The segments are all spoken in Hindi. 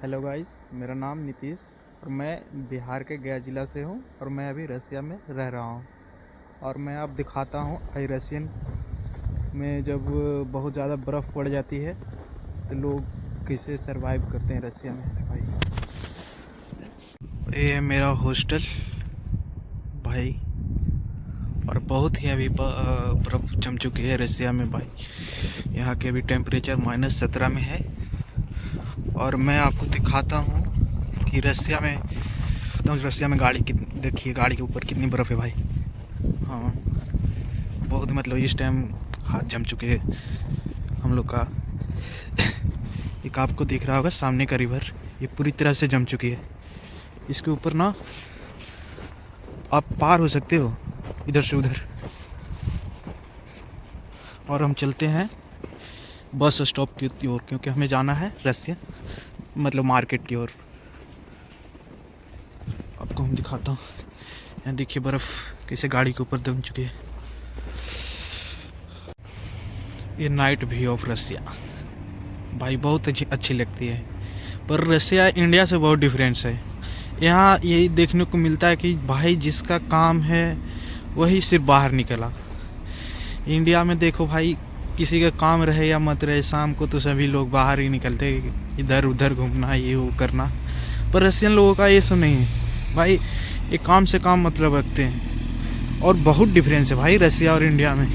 हेलो गाइस, मेरा नाम नीतीश और मैं बिहार के गया ज़िला से हूँ और मैं अभी रसिया में रह रहा हूँ। और मैं अब दिखाता हूँ रसियन में जब बहुत ज़्यादा बर्फ़ पड़ जाती है तो लोग कैसे सरवाइव करते हैं रसिया में। भाई ये है मेरा हॉस्टल भाई, और बहुत ही अभी बर्फ़ जम चुकी है रसिया में भाई। यहाँ के अभी टेम्परेचर -17 में है और मैं आपको दिखाता हूँ कि रसिया में गाड़ी देखिए, गाड़ी के ऊपर कितनी बर्फ़ है भाई। हाँ, बहुत मतलब इस टाइम हाथ जम चुके हैं हम लोग का। एक आपको दिख रहा होगा सामने का रिवर, ये पूरी तरह से जम चुकी है। इसके ऊपर ना आप पार हो सकते हो इधर से उधर। और हम चलते हैं बस स्टॉप की ओर, क्योंकि हमें जाना है रसिया मतलब मार्केट की ओर। आपको हम दिखाता हूँ, यहाँ देखिए बर्फ़ कैसे गाड़ी के ऊपर जम चुकी है। ये नाइट व्यू ऑफ रसिया भाई बहुत अच्छी लगती है। पर रसिया इंडिया से बहुत डिफरेंस है। यहाँ यही देखने को मिलता है कि भाई जिसका काम है वही सिर्फ बाहर निकला। इंडिया में देखो भाई, किसी का काम रहे या मत रहे, शाम को तो सभी लोग बाहर ही निकलते, इधर उधर घूमना, ये वो करना। पर रसियन लोगों का ये सब नहीं है भाई, ये काम से काम मतलब रखते हैं। और बहुत डिफरेंस है भाई रसिया और इंडिया में।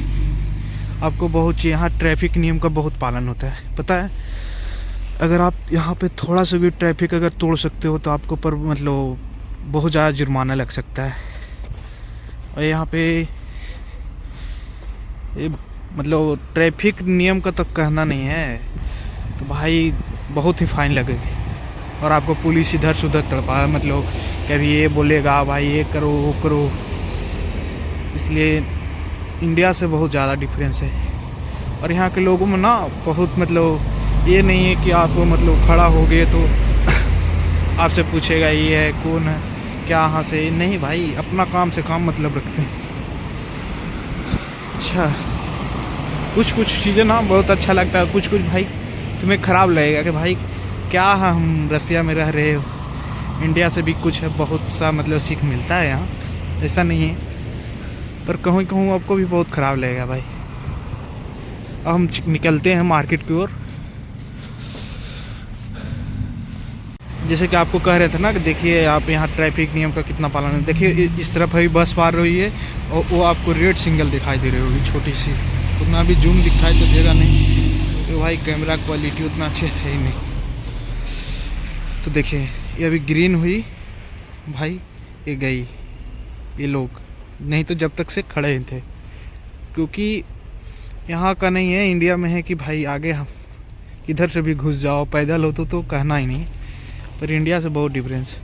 आपको बहुत यहाँ ट्रैफिक नियम का बहुत पालन होता है, पता है। अगर आप यहाँ पे थोड़ा सा भी ट्रैफिक अगर तोड़ सकते हो तो आपको पर मतलब बहुत ज़्यादा जुर्माना लग सकता है। और यहाँ पे ये मतलब ट्रैफिक नियम का तो कहना नहीं है तो भाई बहुत ही फाइन लगेगी। और आपको पुलिस इधर से उधर तड़पा, मतलब कभी ये बोलेगा भाई ये करो वो करो। इसलिए इंडिया से बहुत ज़्यादा डिफरेंस है। और यहाँ के लोगों में ना बहुत मतलब ये नहीं है कि आप मतलब खड़ा हो गए तो आपसे पूछेगा ये है कौन है क्या, यहाँ से नहीं भाई, अपना काम से काम मतलब रखते हैं। अच्छा, कुछ चीज़ें ना बहुत अच्छा लगता है, कुछ भाई तुम्हें ख़राब लगेगा कि भाई क्या हम रसिया में रह रहे हो। इंडिया से भी कुछ है बहुत सा मतलब सीख मिलता है यहाँ, ऐसा नहीं है। पर कहूँ कहूँ आपको भी बहुत ख़राब लगेगा भाई। अब हम निकलते हैं मार्केट की ओर। जैसे कि आपको कह रहे थे ना कि देखिए आप यहाँ ट्रैफिक नियम का कितना पालन है। देखिए इस तरफ अभी बस पार रही है और वो आपको रेड सिग्नल दिखाई दे रही होगी छोटी सी, उतना भी जूम दिखाई तो देगा नहीं तो भाई कैमरा क्वालिटी उतना अच्छी है ही नहीं। तो देखिए ये अभी ग्रीन हुई भाई, ये गई, ये लोग नहीं तो जब तक से खड़े ही थे। क्योंकि यहाँ का नहीं है, इंडिया में है कि भाई आगे हम इधर से भी घुस जाओ, पैदल हो तो कहना ही नहीं। पर इंडिया से बहुत डिफरेंस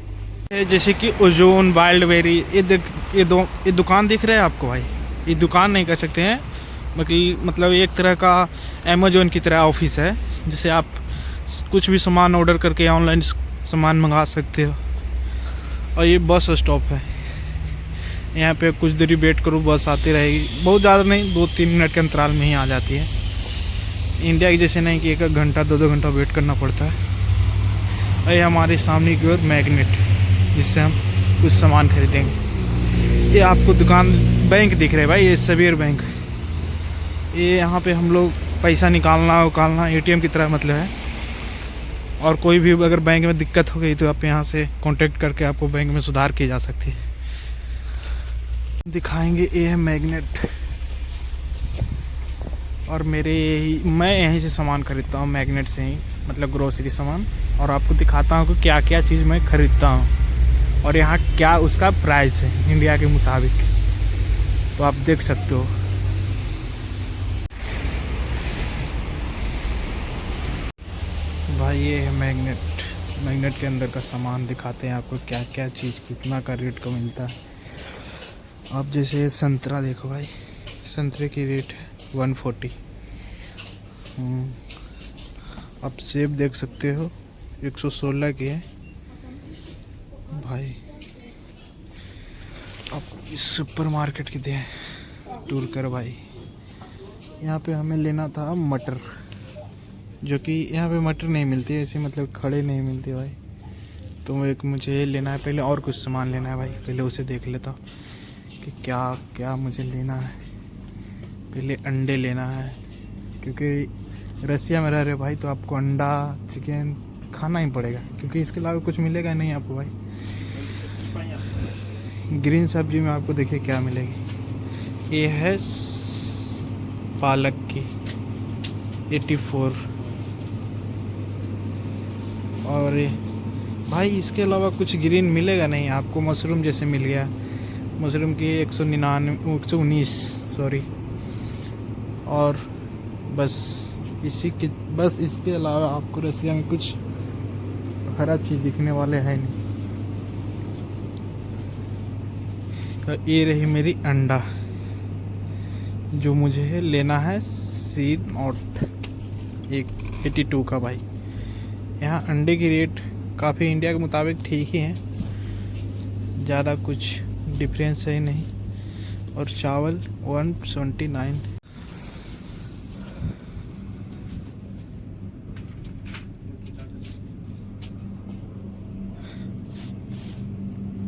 है। जैसे कि ओजोन, वाइल्ड बेरी, ये दुकान दिख रहा है आपको भाई, ये दुकान नहीं कर सकते हैं, मतलब एक तरह का अमेजोन की तरह ऑफिस है, जिसे आप कुछ भी सामान ऑर्डर करके ऑनलाइन सामान मंगा सकते हो। और ये बस स्टॉप है, यहाँ पे कुछ देरी वेट करो बस आती रहेगी, बहुत ज़्यादा नहीं, 2-3 मिनट के अंतराल में ही आ जाती है। इंडिया की जैसे नहीं कि 1 घंटा 2 घंटा वेट करना पड़ता है। और ये हमारे सामने की ओर मैग्नेट, जिससे हम कुछ सामान खरीदेंगे। ये आपको दुकान बैंक दिख रहे है भाई, ये सबीर बैंक। ये यहाँ पे हम लोग पैसा निकालना उकालना एटीएम की तरह मतलब है। और कोई भी अगर बैंक में दिक्कत हो गई तो आप यहाँ से कांटेक्ट करके आपको बैंक में सुधार की जा सकती है। दिखाएंगे, ये है मैग्नेट। और मैं यहीं से सामान खरीदता हूँ, मैग्नेट से ही, मतलब ग्रोसरी सामान। और आपको दिखाता हूँ कि क्या क्या चीज़ मैं ख़रीदता हूँ और यहाँ क्या उसका प्राइस है इंडिया के मुताबिक, तो आप देख सकते हो। भाई ये है मैग्नेट के अंदर का सामान दिखाते हैं आपको क्या क्या चीज़ कितना का रेट का मिलता है। आप जैसे संतरा देखो भाई, संतरे की रेट है 140। आप सेब देख सकते हो 116 की है भाई। आप इस सुपर मार्केट की दे टूर कर भाई। यहाँ पे हमें लेना था मटर, जो कि यहाँ पे मटर नहीं मिलती है ऐसे, मतलब खड़े नहीं मिलते भाई। तो एक मुझे लेना है पहले, और कुछ सामान लेना है भाई, पहले उसे देख लेता हूँ कि क्या क्या मुझे लेना है। पहले अंडे लेना है, क्योंकि रसिया में रह रहे भाई तो आपको अंडा चिकन खाना ही पड़ेगा, क्योंकि इसके अलावा कुछ मिलेगा नहीं आपको भाई। ग्रीन सब्जी में आपको देखिए क्या मिलेगी। ये है पालक की 84, और भाई इसके अलावा कुछ ग्रीन मिलेगा नहीं आपको। मशरूम जैसे मिल गया, मशरूम की 119 सॉरी, और बस बस इसके अलावा आपको रसिया में कुछ हरा चीज़ दिखने वाले है नहीं। तो ये रही मेरी अंडा, जो मुझे लेना है C0 82 का भाई। यहाँ अंडे की रेट काफ़ी इंडिया के मुताबिक ठीक ही है, ज़्यादा कुछ डिफरेंस है नहीं। और चावल 179।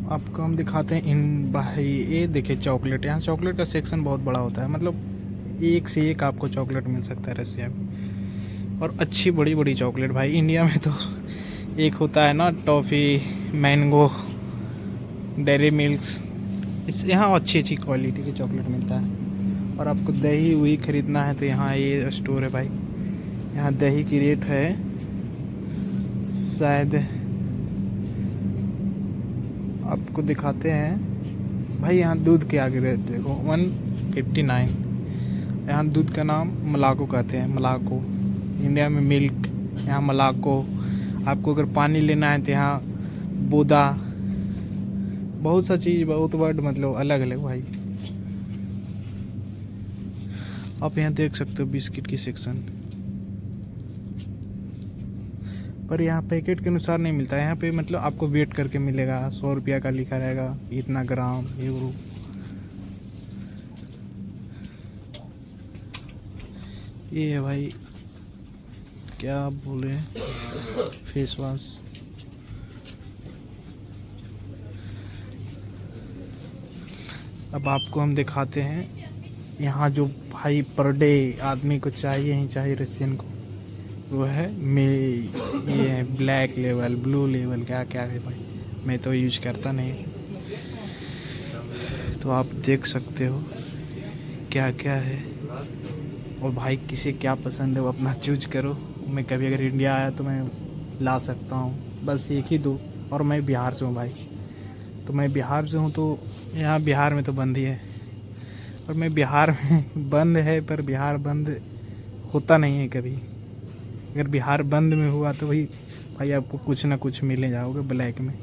आपको हम दिखाते हैं इन भाई। ये देखिए चॉकलेट, यहाँ चॉकलेट का सेक्शन बहुत बड़ा होता है, मतलब एक से एक आपको चॉकलेट मिल सकता है रसिया में, और अच्छी बड़ी बड़ी चॉकलेट भाई। इंडिया में तो एक होता है ना टॉफ़ी, मैंगो, डेयरी मिल्क्स, इस यहाँ अच्छी अच्छी क्वालिटी की चॉकलेट मिलता है। और आपको दही वही ख़रीदना है तो यहाँ ये स्टोर है भाई। यहाँ दही की रेट है शायद, आपको दिखाते हैं भाई। यहाँ दूध के आगे रेट देखो 159। यहाँ दूध का नाम मलाको कहते हैं, मलाको। इंडिया में मिल्क, यहाँ मलाको। आपको अगर पानी लेना है तो यहाँ बोदा, बहुत सा चीज़, बहुत वर्ड मतलब अलग अलग भाई। आप यहाँ देख सकते हो बिस्किट की सेक्शन, पर यहाँ पैकेट के अनुसार नहीं मिलता है। यहाँ पे मतलब आपको वेट करके मिलेगा, 100 रुपया का लिखा रहेगा, इतना ग्राम ये वो। ये है भाई, क्या बोले, फेस वॉश। अब आपको हम दिखाते हैं यहाँ जो भाई पर डे आदमी को चाहिए ही चाहिए रशियन को, वो है ये है ब्लैक लेवल, ब्लू लेवल, क्या क्या है भाई। मैं तो यूज करता नहीं, तो आप देख सकते हो क्या क्या है। और भाई किसे क्या पसंद है वो अपना चूज करो। मैं कभी अगर इंडिया आया तो मैं ला सकता हूँ, बस एक ही दो। और मैं बिहार से हूँ भाई, तो मैं बिहार से हूँ, तो यहाँ बिहार में तो बंद ही है। और मैं बिहार में बंद है, पर बिहार बंद होता नहीं है कभी। अगर बिहार बंद में हुआ तो भाई आपको कुछ ना कुछ मिले जाओगे ब्लैक में,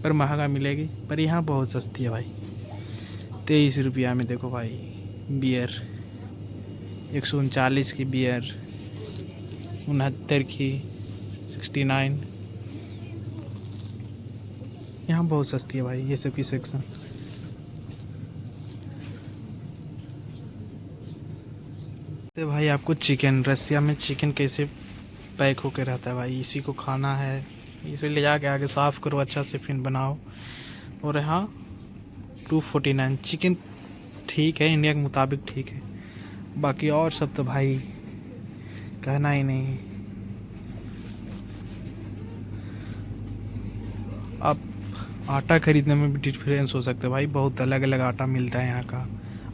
पर महंगा मिलेगी। पर यहाँ बहुत सस्ती है भाई, 23 रुपया में देखो भाई बियर, 139 की बियर, 69 की 69। यहाँ बहुत सस्ती है भाई ये सब की सेक्शन। तो भाई आपको चिकन, रसिया में चिकन कैसे पैक होकर रहता है भाई, इसी को खाना है। इसे ले जाके आगे साफ़ करो अच्छा से, फिर बनाओ। और यहाँ 249 चिकन ठीक है, इंडिया के मुताबिक ठीक है। बाकी और सब तो भाई कहना ही नहीं। आप आटा ख़रीदने में भी डिफरेंस हो सकता है भाई, बहुत अलग अलग आटा मिलता है यहाँ का।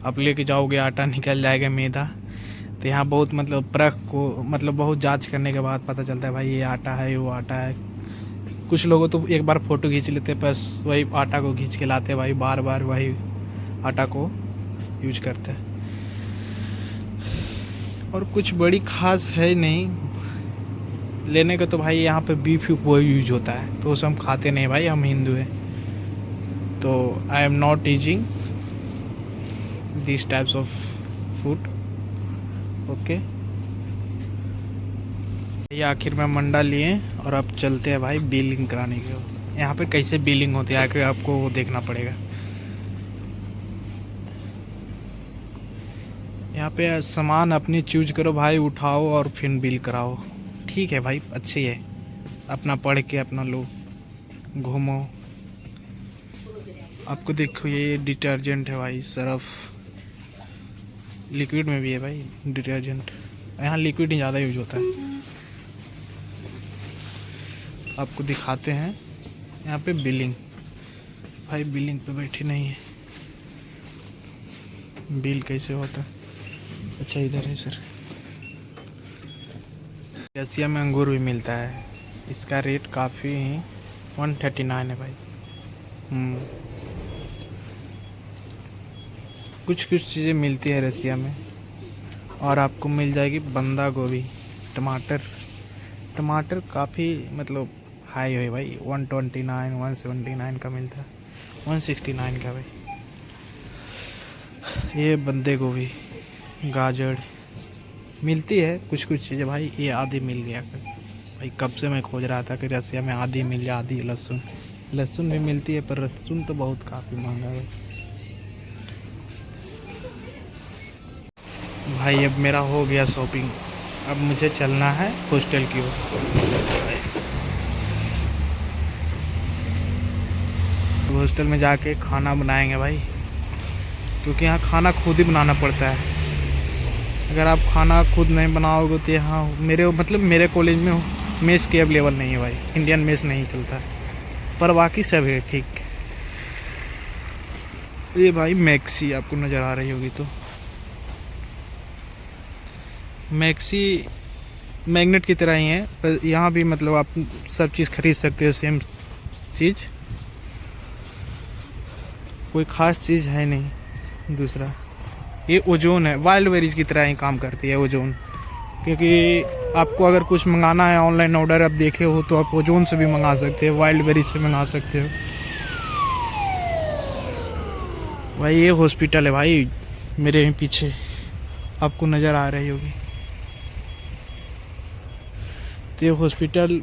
आप लेके जाओगे आटा निकल जाएगा मैदा, तो यहाँ बहुत मतलब परख को, मतलब बहुत जांच करने के बाद पता चलता है भाई ये आटा है, वो आटा है। कुछ लोगों तो एक बार फ़ोटो खींच लेते हैं, बस वही आटा को खींच के लाते हैं भाई, बार बार वही आटा को यूज करते हैं। और कुछ बड़ी खास है नहीं लेने का तो भाई। यहाँ पे बीफ वो यूज होता है, तो उसे हम खाते नहीं भाई, हम हिंदू हैं। तो I am not eating this types of food, okay. ये आखिर में मंडा लिए और अब चलते हैं भाई बिलिंग कराने के। यहाँ पे कैसे बिलिंग होती है आखिर आपको वो देखना पड़ेगा। यहाँ पे सामान अपनी चूज करो भाई, उठाओ और फिर बिल कराओ। ठीक है भाई, अच्छी है, अपना पढ़ के अपना लो, घूमो। आपको देखो ये डिटर्जेंट है भाई, सर्फ, लिक्विड में भी है भाई डिटर्जेंट। यहाँ लिक्विड ही ज़्यादा यूज होता है। आपको दिखाते हैं यहाँ पे बिलिंग। भाई बिलिंग पे बैठे नहीं है, बिल कैसे होता है? अच्छा इधर है सर। रसिया में अंगूर भी मिलता है, इसका रेट काफ़ी 139 है भाई। कुछ कुछ चीज़ें मिलती है रसिया में। और आपको मिल जाएगी बंदा गोभी, टमाटर। टमाटर काफ़ी मतलब हाई है भाई, 129 179 का मिलता है, 169 का भाई। ये बंदे गोभी, गाजर मिलती है कुछ कुछ चीज़ें भाई। ये आधी मिल गया भाई, कब से मैं खोज रहा था कि रसिया में आधी मिल जाए। आधी लहसुन, लहसुन भी मिलती है पर लहसुन तो बहुत काफ़ी महंगा है भाई। अब मेरा हो गया शॉपिंग, अब मुझे चलना है हॉस्टल की ओर। हॉस्टल में जाके खाना बनाएंगे भाई, क्योंकि यहाँ खाना खुद ही बनाना पड़ता है। अगर आप खाना खुद नहीं बनाओगे तो यहाँ मेरे कॉलेज में मेस के अवेलेबल नहीं है भाई, इंडियन मेस नहीं चलता, पर बाकी सब है ठीक। ये भाई मैक्सी आपको नज़र आ रही होगी, तो मैक्सी मैग्नेट की तरह ही है, पर यहाँ भी मतलब आप सब चीज़ खरीद सकते हो, सेम चीज़, कोई ख़ास चीज़ है नहीं। दूसरा ये ओजोन है, वाइल्ड बेरीज की तरह ही काम करती है ओजोन, क्योंकि आपको अगर कुछ मंगाना है ऑनलाइन ऑर्डर आप देखे हो तो आप ओजोन से भी मंगा सकते हो, वाइल्ड बेरीज से मंगा सकते हो भाई। ये हॉस्पिटल है भाई, मेरे ही पीछे आपको नज़र आ रही होगी। तो ये हॉस्पिटल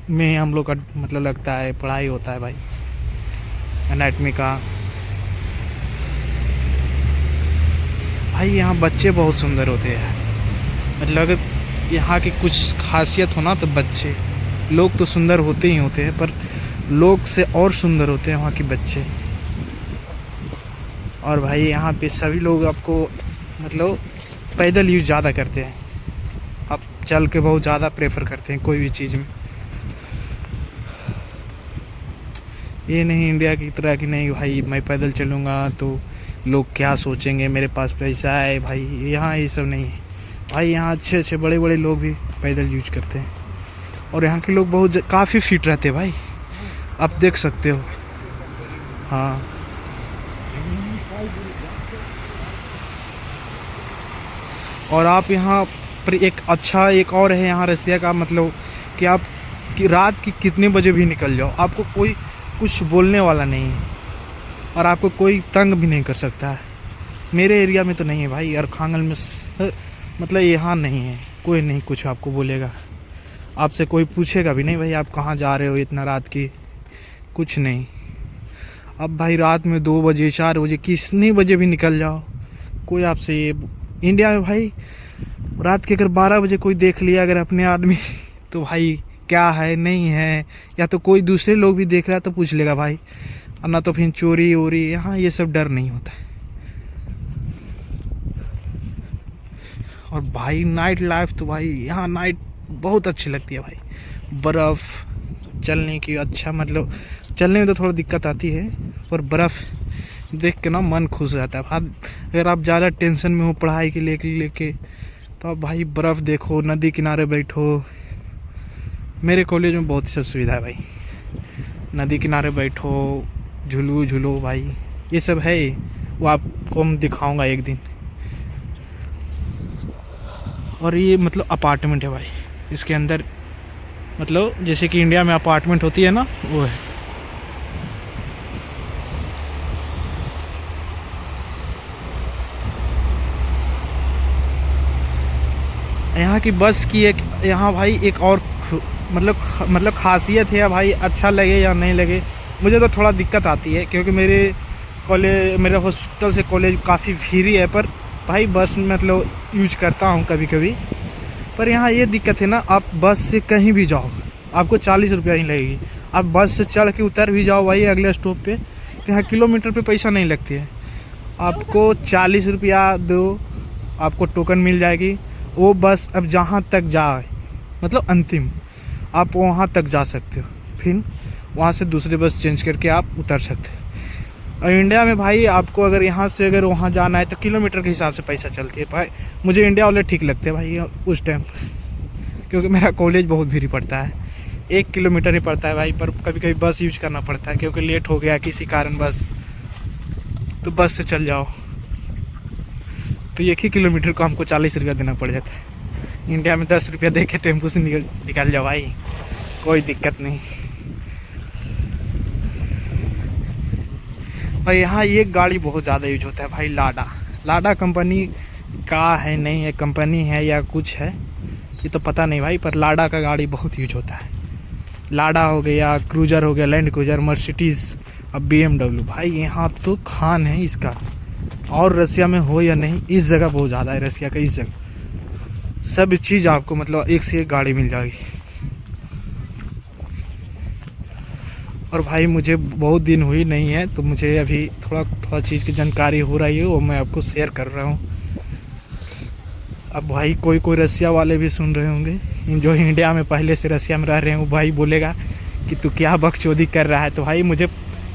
में हम लोग का मतलब लगता है पढ़ाई होता है भाई, एनाटॉमी का। भाई यहाँ बच्चे बहुत सुंदर होते हैं, मतलब अगर यहाँ की कुछ खासियत हो ना तो बच्चे, लोग तो सुंदर होते ही होते हैं पर लोग से और सुंदर होते हैं वहाँ के बच्चे। और भाई यहाँ पे सभी लोग आपको मतलब पैदल यूज ज़्यादा करते हैं, आप चल के बहुत ज़्यादा प्रेफर करते हैं कोई भी चीज़ में। ये नहीं इंडिया की तरह कि नहीं भाई मैं पैदल चलूँगा तो लोग क्या सोचेंगे, मेरे पास पैसा है भाई। यहाँ ये सब नहीं है भाई, यहाँ अच्छे अच्छे बड़े बड़े लोग भी पैदल यूज करते हैं। और यहाँ के लोग बहुत काफ़ी फिट रहते हैं भाई, आप देख सकते हो। हाँ और आप यहाँ पर एक और है यहाँ रसिया का, मतलब कि आप कि रात की कितने बजे भी निकल जाओ, आपको कोई कुछ बोलने वाला नहीं है और आपको कोई तंग भी नहीं कर सकता है। मेरे एरिया में तो नहीं है भाई, अरखांगल में मतलब यहाँ नहीं है, कोई नहीं कुछ आपको बोलेगा, आपसे कोई पूछेगा भी नहीं भाई आप कहाँ जा रहे हो इतना रात की, कुछ नहीं। अब भाई रात में 2 बजे 4 बजे कितने बजे भी निकल जाओ, कोई आपसे ये इंडिया में भाई रात के अगर 12 बजे कोई देख लिया अगर अपने आदमी तो भाई क्या है नहीं है, या तो कोई दूसरे लोग भी देख रहा है तो पूछ लेगा भाई, और ना तो फिर चोरी वोरी। यहाँ ये सब डर नहीं होता है। और भाई नाइट लाइफ तो भाई यहाँ नाइट बहुत अच्छी लगती है भाई। बर्फ़ चलने की अच्छा, मतलब चलने में तो थोड़ा दिक्कत आती है पर बर्फ़ देख के ना मन खुश हो जाता है। अगर आप ज़्यादा टेंशन में हो पढ़ाई के लेके तो आप भाई बर्फ़ देखो, नदी किनारे बैठो। मेरे कॉलेज में बहुत सी सुविधा है भाई, नदी किनारे बैठो, झूलो भाई, ये सब है, वो आपको हम दिखाऊंगा एक दिन। और ये मतलब अपार्टमेंट है भाई, इसके अंदर मतलब जैसे कि इंडिया में अपार्टमेंट होती है ना, वो है। यहाँ की बस की यहाँ भाई एक और मतलब खासियत है भाई, अच्छा लगे या नहीं लगे, मुझे तो थोड़ा दिक्कत आती है क्योंकि मेरे हॉस्पिटल से कॉलेज काफ़ी फ्री है, पर भाई बस मतलब यूज करता हूँ कभी कभी, पर यहाँ ये दिक्कत है ना, आप बस से कहीं भी जाओ आपको 40 रुपया ही लगेगी। आप बस से चढ़ के उतर भी जाओ भाई अगले स्टॉप पे, तो यहाँ किलोमीटर पे पैसा नहीं लगती है, आपको 40 रुपया दो, आपको टोकन मिल जाएगी। वो बस अब जहाँ तक जाए मतलब अंतिम, आप वहाँ तक जा सकते हो, फिर वहाँ से दूसरी बस चेंज करके आप उतर सकते हो। और इंडिया में भाई आपको अगर यहाँ से अगर वहाँ जाना है तो किलोमीटर के हिसाब से पैसा चलती है भाई। मुझे इंडिया वाले ठीक लगते हैं भाई उस टाइम, क्योंकि मेरा कॉलेज बहुत भीड़ पड़ता है, 1 किलोमीटर ही पड़ता है भाई, पर कभी कभी बस यूज करना पड़ता है क्योंकि लेट हो गया किसी कारण बस, तो बस से चल जाओ तो 1 ही किलोमीटर को हमको 40 रुपया देना पड़ जाता है। इंडिया में 10 रुपया दे के टेम्पो से निकल जाओ भाई, कोई दिक्कत नहीं। और यहाँ ये गाड़ी बहुत ज़्यादा यूज होता है भाई, लाडा कंपनी का है, नहीं है कंपनी है या कुछ है ये तो पता नहीं भाई, पर लाडा का गाड़ी बहुत यूज होता है। लाडा हो गया, क्रूजर हो गया, लैंड क्रूजर, मर्सिडीज़, अब BMW भाई यहाँ तो खान है इसका। और रसिया में हो या नहीं, इस जगह बहुत ज़्यादा है रसिया का, इस जगह सब चीज़ आपको मतलब एक से एक गाड़ी मिल जाएगी। और भाई मुझे बहुत दिन हुई नहीं है तो मुझे अभी थोड़ा चीज़ की जानकारी हो रही है, वो मैं आपको शेयर कर रहा हूँ। अब भाई कोई रसिया वाले भी सुन रहे होंगे, जो इंडिया में पहले से रसिया में रह रहे हैं, वो भाई बोलेगा कि तू क्या बकचोदी कर रहा है। तो भाई मुझे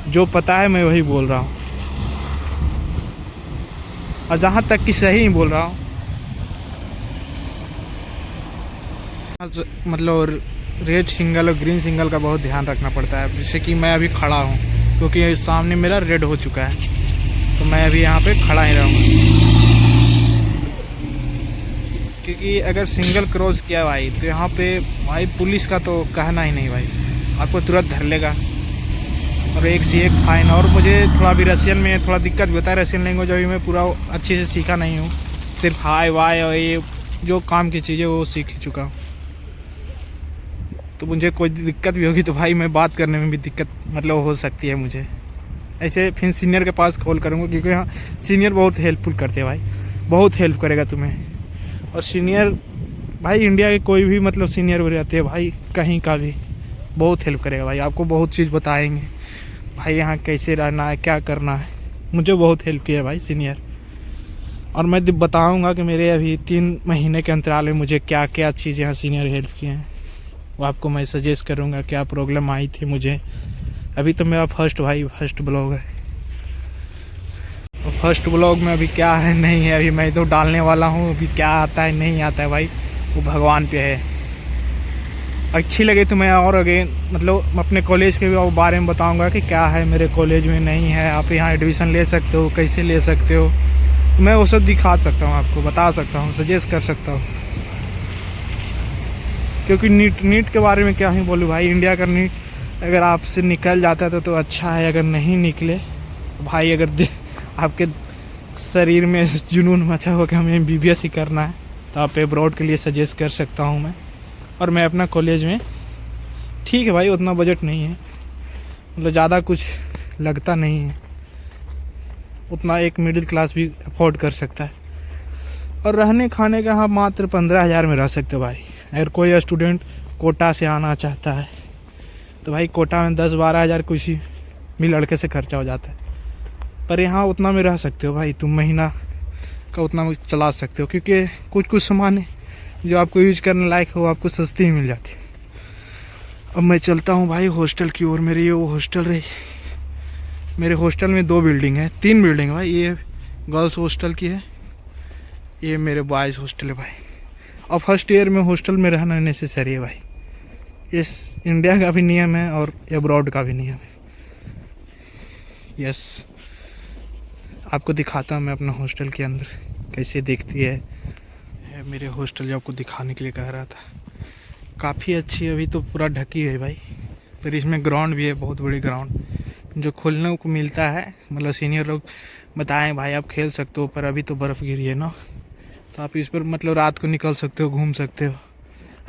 जो पता है मैं वही बोल रहा हूँ, और जहाँ तक कि सही ही बोल रहा हूँ। मतलब रेड सिग्नल और ग्रीन सिग्नल का बहुत ध्यान रखना पड़ता है। जैसे कि मैं अभी खड़ा हूँ क्योंकि सामने मेरा रेड हो चुका है, तो मैं अभी यहाँ पे खड़ा ही रहूँगा, क्योंकि अगर सिंगल क्रॉस किया भाई तो यहाँ पे भाई पुलिस का तो कहना ही नहीं भाई, आपको तुरंत धर लेगा और एक से एक फाइन। और मुझे थोड़ा भी रशियन में थोड़ा दिक्कत भी होता है, रशियन लैंग्वेज अभी मैं पूरा अच्छे से सीखा नहीं हूँ, सिर्फ हाय वाय और ये जो काम की चीज़ें वो सीख ही चुका हूँ। तो मुझे कोई दिक्कत भी होगी तो भाई मैं बात करने में भी दिक्कत मतलब हो सकती है मुझे, ऐसे फिर सीनियर के पास कॉल करूँगा, क्योंकि यहाँ सीनियर बहुत हेल्पफुल करते हैं भाई, बहुत हेल्प करेगा तुम्हें। और सीनियर भाई इंडिया के कोई भी मतलब सीनियर भी रहते हैं भाई, कहीं का भी बहुत हेल्प करेगा भाई, आपको बहुत चीज़ बताएंगे भाई यहाँ कैसे रहना है, क्या करना है। मुझे बहुत हेल्प किया है भाई सीनियर, और मैं बताऊँगा कि मेरे अभी 3 महीने के अंतराल में मुझे क्या क्या चीज़ यहाँ सीनियर हेल्प किए हैं, वो आपको मैं सजेस्ट करूँगा क्या प्रॉब्लम आई थी मुझे। अभी तो मेरा फर्स्ट ब्लॉग है, और फर्स्ट ब्लॉग में अभी क्या है नहीं है अभी मैं तो डालने वाला हूँ, अभी क्या आता है नहीं आता है भाई वो भगवान पे है। अच्छी लगे तो मैं और आगे मतलब अपने कॉलेज के भी बारे में बताऊँगा कि क्या है मेरे कॉलेज में नहीं है, आप यहाँ एडमिशन ले सकते हो, कैसे ले सकते हो, मैं वो सब दिखा सकता हूँ, आपको बता सकता हूँ, सजेस्ट कर सकता हूँ। क्योंकि नीट के बारे में क्या ही बोलूँ भाई, इंडिया का नीट अगर आपसे निकल जाता है तो अच्छा है, अगर नहीं निकले भाई, अगर आपके शरीर में जुनून मचा हो कि हमें MBBS ही करना है तो आप एब्रॉड के लिए सजेस्ट कर सकता हूँ मैं। और मैं अपना कॉलेज में ठीक है भाई, उतना बजट नहीं है, मतलब ज़्यादा कुछ लगता नहीं है, उतना एक मिडिल क्लास भी अफोर्ड कर सकता है। और रहने खाने का हाँ मात्र 15,000 में रह सकते हो भाई। अगर कोई स्टूडेंट कोटा से आना चाहता है तो भाई कोटा में 10-12 हज़ार कुछ ही भी लड़के से खर्चा हो जाता है, पर यहाँ उतना में रह सकते हो भाई, तुम महीना का उतना में चला सकते हो, क्योंकि कुछ सामान है जो आपको यूज करने लायक हो आपको सस्ती ही मिल जाती है। अब मैं चलता हूँ भाई हॉस्टल की ओर। मेरी ये वो हॉस्टल रही, मेरे हॉस्टल में 2 बिल्डिंग है, 3 बिल्डिंग है भाई, ये गर्ल्स हॉस्टल की है, ये मेरे बॉयज़ हॉस्टल है भाई। और फर्स्ट ईयर में हॉस्टल में रहना नेसेसरी है भाई, इस इंडिया का भी नियम है और अब्रॉड का भी नियम है। यस, आपको दिखाता हूँ मैं अपना हॉस्टल के अंदर कैसे दिखती है मेरे हॉस्टल, जो आपको दिखाने के लिए कह रहा था। काफ़ी अच्छी है, अभी तो पूरा ढकी है भाई, पर इसमें ग्राउंड भी है, बहुत बड़ी ग्राउंड जो खोलने को मिलता है, मतलब सीनियर लोग बताएं भाई आप खेल सकते हो, पर अभी तो बर्फ़ गिरी है ना, तो आप इस पर मतलब रात को निकल सकते हो, घूम सकते हो,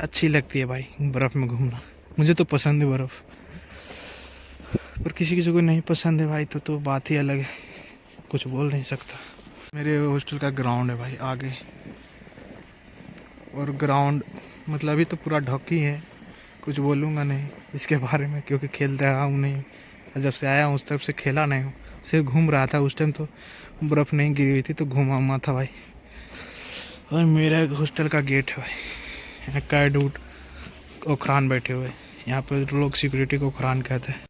अच्छी लगती है भाई बर्फ़ में घूमना। मुझे तो पसंद है बर्फ़, पर किसी को नहीं पसंद है भाई तो बात ही अलग है, कुछ बोल नहीं सकता। मेरे हॉस्टल का ग्राउंड है भाई आगे, और ग्राउंड मतलब अभी तो पूरा ढक ही है, कुछ बोलूँगा नहीं इसके बारे में क्योंकि खेल रहा हूँ नहीं। जब से आया हूँ उस तरफ से खेला नहीं हूँ, सिर्फ घूम रहा था। उस टाइम तो बर्फ़ नहीं गिरी हुई थी तो घूमा उमा था भाई। और मेरा हॉस्टल का गेट है भाई, यहाँ कैड उड ओखरान बैठे हुए, यहाँ पर लोग सिक्योरिटी को ओखरान कहते हैं।